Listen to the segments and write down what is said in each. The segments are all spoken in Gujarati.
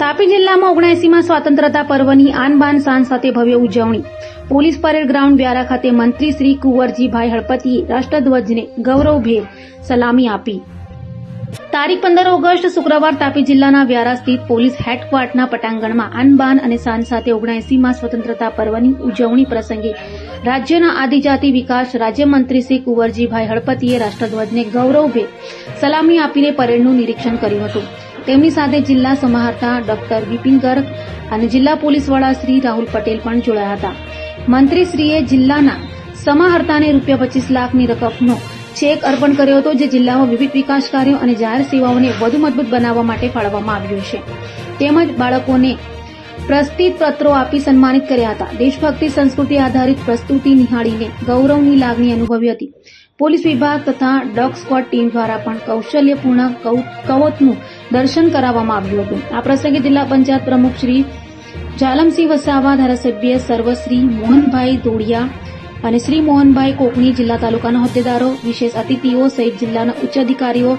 તાપી જિલ્લામાં 79માં સ્વાતંત્રતા પર્વની આન બાન શાન સાથે ભવ્ય ઉજવણી. પોલીસ પરેડ ગ્રાઉન્ડ વ્યારા ખાતે મંત્રી શ્રી કુંવરજીભાઈ હળપતિએ રાષ્ટ્રધ્વજને ગૌરવભેર સલામી આપી. તારીખ 15 ઓગસ્ટ શુક્રવાર તાપી જિલ્લાના વ્યારા સ્થિત પોલીસ હેડક્વાર્ટરના પટાંગણમાં આન બાન અને શાન સાથે 79માં સ્વતંત્રતા પર્વની ઉજવણી પ્રસંગે રાજ્યના આદિજાતિ વિકાસ રાજ્યમંત્રી શ્રી કુંવરજીભાઈ હળપતિએ રાષ્ટ્રધ્વજને ગૌરવભેર સલામી આપીને પરેડનું નિરીક્ષણ કર્યું હતું. તેમની સાથે જિલ્લા સમાહર્તા ડોક્ટર વિપિન ગર્ગ અને જિલ્લા પોલીસ વડા શ્રી રાહુલ પટેલ પણ જોડાયા હતા. મંત્રીશ્રીએ જિલ્લાના સમાહર્તાને ₹25 લાખની રકમનો ચેક અર્પણ કર્યો હતો, જે જિલ્લામાં વિવિધ વિકાસ કાર્યો અને જાહેર સેવાઓને વધુ મજબૂત બનાવવા માટે ફાળવવામાં આવ્યું છે. તેમજ બાળકોને પ્રસ્તુતિપત્રો આપી સન્માનિત કર્યા હતા. દેશભક્તિ સંસ્કૃતિ આધારિત પ્રસ્તુતિ નિહાળીને ગૌરવની લાગણી અનુભવી હતી. પોલીસ વિભાગ તથા ડોગ સ્ક્વોડ ટીમ દ્વારા પણ કૌશલ્યપૂર્ણ કવચનું દર્શન કરાવવામાં આવ્યું હતું. આ પ્રસંગે જિલ્લા પંચાયત પ્રમુખ શ્રી જાલમસિંહ વસાવા, ધારાસભ્ય સર્વશ્રી મોહનભાઈ દોડિયા અને શ્રી મોહનભાઈ કોકણી, જિલ્લા તાલુકાના હોદ્દેદારો, વિશેષ અતિથિઓ સહિત જિલ્લાના ઉચ્ચ અધિકારીઓ,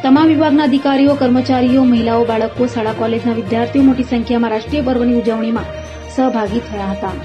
તમામ વિભાગના અધિકારીઓ, કર્મચારીઓ, મહિલાઓ, બાળકો, શાળા કોલેજના વિદ્યાર્થીઓ મોટી સંખ્યામાં રાષ્ટ્રીય પર્વની ઉજવણીમાં સહભાગી થયા હતા.